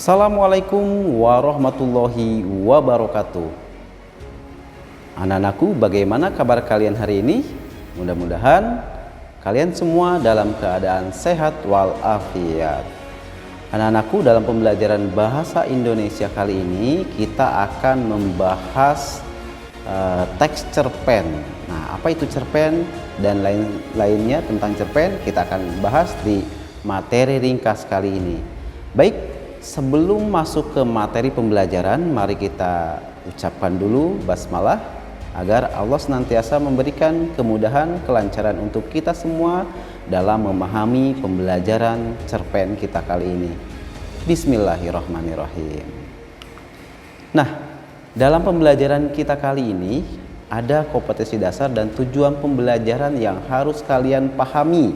Assalamualaikum warahmatullahi wabarakatuh. Anak-anakku, bagaimana kabar kalian hari ini? Mudah-mudahan kalian semua dalam keadaan sehat walafiat. Anak-anakku, dalam pembelajaran bahasa Indonesia kali ini kita akan membahas teks cerpen. Nah, apa itu cerpen dan lain-lainnya tentang cerpen kita akan bahas di materi ringkas kali ini. Baik, sebelum masuk ke materi pembelajaran, mari kita ucapkan dulu basmalah agar Allah senantiasa memberikan kemudahan, kelancaran untuk kita semua dalam memahami pembelajaran cerpen kita kali ini. Bismillahirrahmanirrahim. Nah, dalam pembelajaran kita kali ini ada kompetensi dasar dan tujuan pembelajaran yang harus kalian pahami.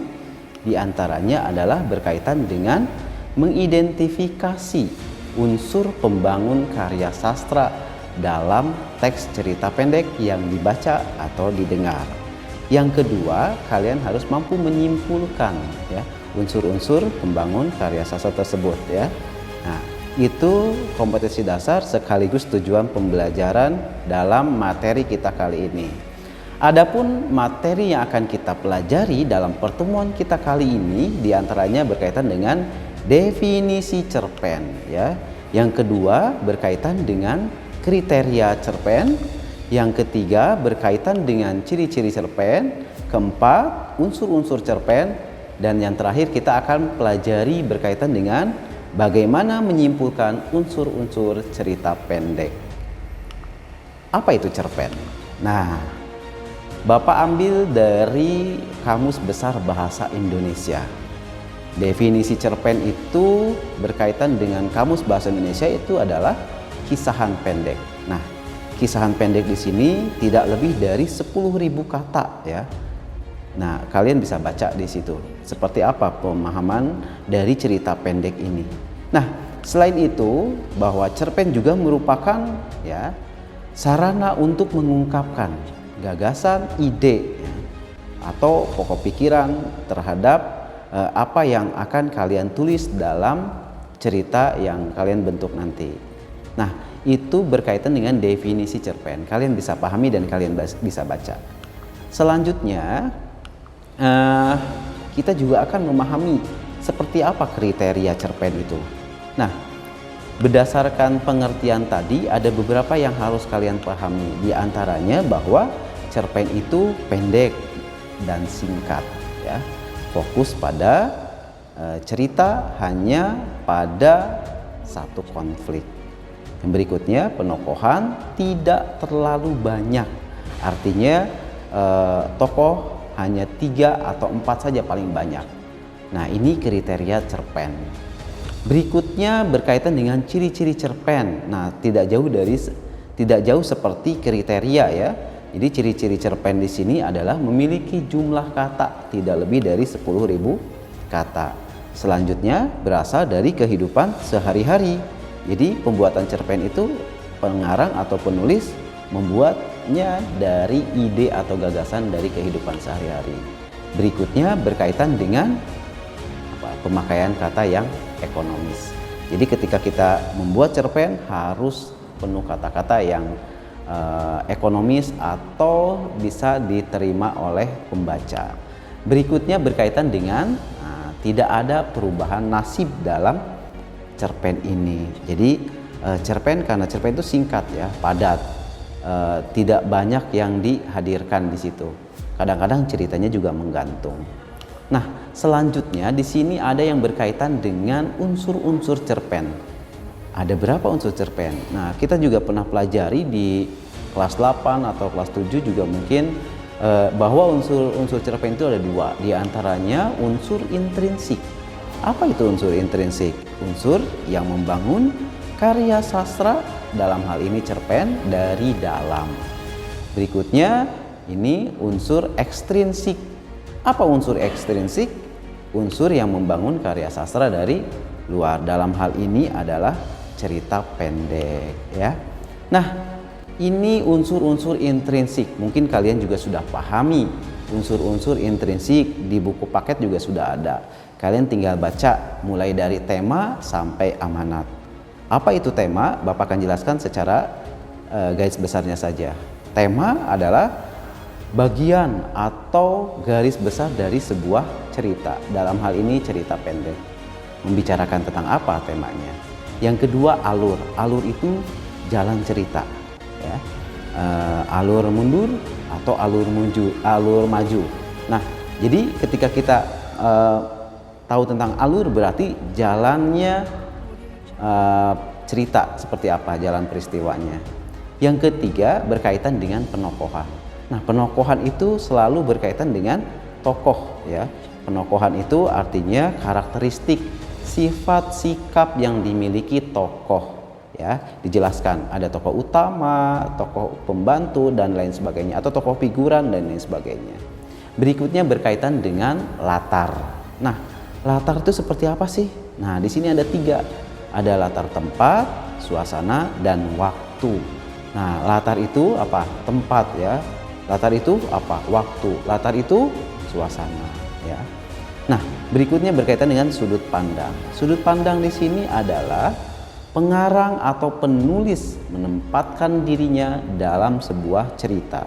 Di antaranya adalah berkaitan dengan mengidentifikasi unsur pembangun karya sastra dalam teks cerita pendek yang dibaca atau didengar. Yang kedua, kalian harus mampu menyimpulkan ya unsur-unsur pembangun karya sastra tersebut ya. Nah, itu kompetensi dasar sekaligus tujuan pembelajaran dalam materi kita kali ini. Adapun materi yang akan kita pelajari dalam pertemuan kita kali ini diantaranya berkaitan dengan definisi cerpen ya. Yang kedua berkaitan dengan kriteria cerpen. Yang ketiga berkaitan dengan ciri-ciri cerpen. Keempat, unsur-unsur cerpen. Dan yang terakhir kita akan pelajari berkaitan dengan bagaimana menyimpulkan unsur-unsur cerita pendek. Apa itu cerpen? Nah, Bapak ambil dari Kamus Besar Bahasa Indonesia. Definisi cerpen itu berkaitan dengan Kamus Bahasa Indonesia itu adalah kisahan pendek. Nah, kisahan pendek di sini tidak lebih dari 10.000 kata ya. Nah, kalian bisa baca di situ seperti apa pemahaman dari cerita pendek ini. Nah, selain itu bahwa cerpen juga merupakan ya sarana untuk mengungkapkan gagasan, ide ya, atau pokok pikiran terhadap apa yang akan kalian tulis dalam cerita yang kalian bentuk nanti. Nah, itu berkaitan dengan definisi cerpen. Kalian bisa pahami dan kalian bisa baca. Selanjutnya, kita juga akan memahami seperti apa kriteria cerpen itu. Nah, berdasarkan pengertian tadi, ada beberapa yang harus kalian pahami. Di antaranya bahwa cerpen itu pendek dan singkat, ya. Fokus pada cerita hanya pada satu konflik. Yang berikutnya, penokohan tidak terlalu banyak. Artinya tokoh hanya 3 atau 4 saja paling banyak. Nah, ini kriteria cerpen. Berikutnya berkaitan dengan ciri-ciri cerpen. Nah, tidak jauh seperti kriteria ya. Jadi ciri-ciri cerpen di sini adalah memiliki jumlah kata tidak lebih dari 10.000 kata. Selanjutnya berasal dari kehidupan sehari-hari. Jadi pembuatan cerpen itu pengarang atau penulis membuatnya dari ide atau gagasan dari kehidupan sehari-hari. Berikutnya berkaitan dengan pemakaian kata yang ekonomis. Jadi ketika kita membuat cerpen harus penuh kata-kata yang ekonomis atau bisa diterima oleh pembaca. Berikutnya berkaitan dengan tidak ada perubahan nasib dalam cerpen ini. Jadi cerpen, karena cerpen itu singkat ya, padat, tidak banyak yang dihadirkan di situ. Kadang-kadang ceritanya juga menggantung. Nah, selanjutnya di sini ada yang berkaitan dengan unsur-unsur cerpen. Ada berapa unsur cerpen? Nah, kita juga pernah pelajari di kelas 8 atau kelas 7 juga mungkin bahwa unsur-unsur cerpen itu ada 2. Di antaranya unsur intrinsik. Apa itu unsur intrinsik? Unsur yang membangun karya sastra, dalam hal ini cerpen, dari dalam. Berikutnya ini unsur ekstrinsik. Apa unsur ekstrinsik? Unsur yang membangun karya sastra dari luar. Dalam hal ini adalah cerita pendek ya. Nah, ini unsur-unsur intrinsik. Mungkin kalian juga sudah pahami unsur-unsur intrinsik di buku paket juga sudah ada. Kalian tinggal baca mulai dari tema sampai amanat. Apa itu tema? Bapak akan jelaskan secara garis besarnya saja. Tema adalah bagian atau garis besar dari sebuah cerita. Dalam hal ini cerita pendek. Membicarakan tentang apa temanya. Yang kedua, alur. Alur itu jalan cerita, ya. Alur mundur atau alur maju. Nah, jadi ketika kita tahu tentang alur, berarti jalannya cerita seperti apa, jalan peristiwanya. Yang ketiga, berkaitan dengan penokohan. Nah, penokohan itu selalu berkaitan dengan tokoh, ya. Penokohan itu artinya karakteristik, sifat, sikap yang dimiliki tokoh, ya. Dijelaskan ada tokoh utama, tokoh pembantu dan lain sebagainya, atau tokoh figuran dan lain sebagainya. Berikutnya berkaitan dengan latar. Nah, latar itu seperti apa sih? Nah, di sini ada 3. Ada latar tempat, suasana, dan waktu. Nah, latar itu apa? Tempat, ya. Latar itu apa? Waktu. Latar itu suasana, ya. Nah, berikutnya berkaitan dengan sudut pandang. Sudut pandang di sini adalah pengarang atau penulis menempatkan dirinya dalam sebuah cerita.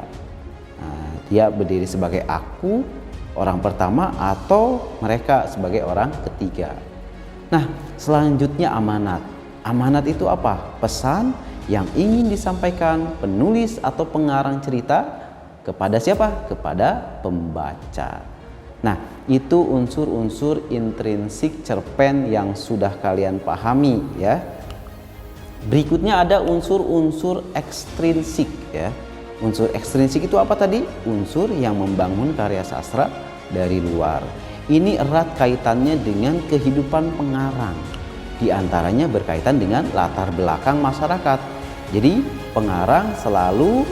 Nah, dia berdiri sebagai aku, orang pertama, atau mereka sebagai orang ketiga. Nah, selanjutnya amanat. Amanat itu apa? Pesan yang ingin disampaikan penulis atau pengarang cerita kepada siapa? Kepada pembaca. Nah, itu unsur-unsur intrinsik cerpen yang sudah kalian pahami, ya. Berikutnya ada unsur-unsur ekstrinsik, ya. Unsur ekstrinsik itu apa tadi? Unsur yang membangun karya sastra dari luar. Ini erat kaitannya dengan kehidupan pengarang. Di antaranya berkaitan dengan latar belakang masyarakat. Jadi pengarang selalu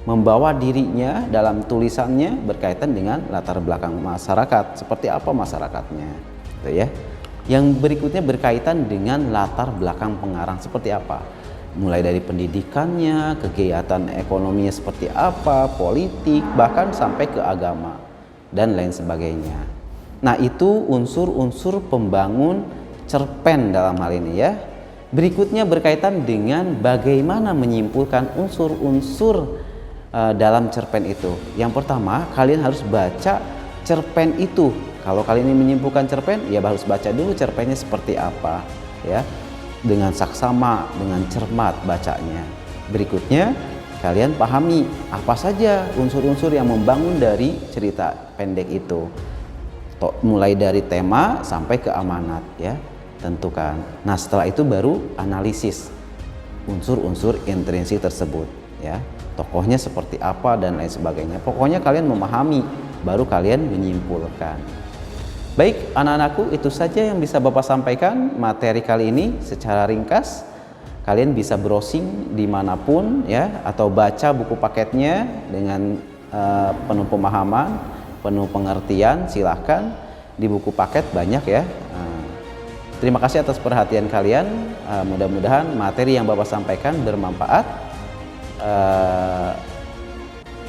membawa dirinya dalam tulisannya berkaitan dengan latar belakang masyarakat. Seperti apa masyarakatnya, gitu ya. Yang berikutnya berkaitan dengan latar belakang pengarang seperti apa. Mulai dari pendidikannya, kegiatan ekonominya seperti apa, politik, bahkan sampai ke agama dan lain sebagainya. Nah, itu unsur-unsur pembangun cerpen dalam hal ini, ya. Berikutnya berkaitan dengan bagaimana menyimpulkan unsur-unsur dalam cerpen itu. Yang pertama, kalian harus baca cerpen itu. Kalau kalian ingin menyimpulkan cerpen, ya harus baca dulu cerpennya seperti apa, ya. Dengan saksama, dengan cermat bacanya. Berikutnya, kalian pahami apa saja unsur-unsur yang membangun dari cerita pendek itu. Mulai dari tema sampai ke amanat, ya. Tentukan. Nah, setelah itu baru analisis unsur-unsur intrinsik tersebut, ya. Tokohnya seperti apa dan lain sebagainya. Pokoknya kalian memahami, baru kalian menyimpulkan. Baik, anak-anakku, itu saja yang bisa Bapak sampaikan materi kali ini secara ringkas. Kalian bisa browsing dimanapun, ya, atau baca buku paketnya dengan penuh pemahaman, penuh pengertian. Silahkan, di buku paket banyak, ya. Terima kasih atas perhatian kalian. Mudah-mudahan materi yang Bapak sampaikan bermanfaat.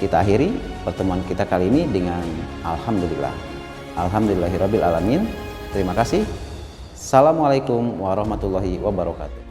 Kita akhiri pertemuan kita kali ini dengan alhamdulillah. Alhamdulillahirabbil alamin. Terima kasih. Assalamualaikum warahmatullahi wabarakatuh.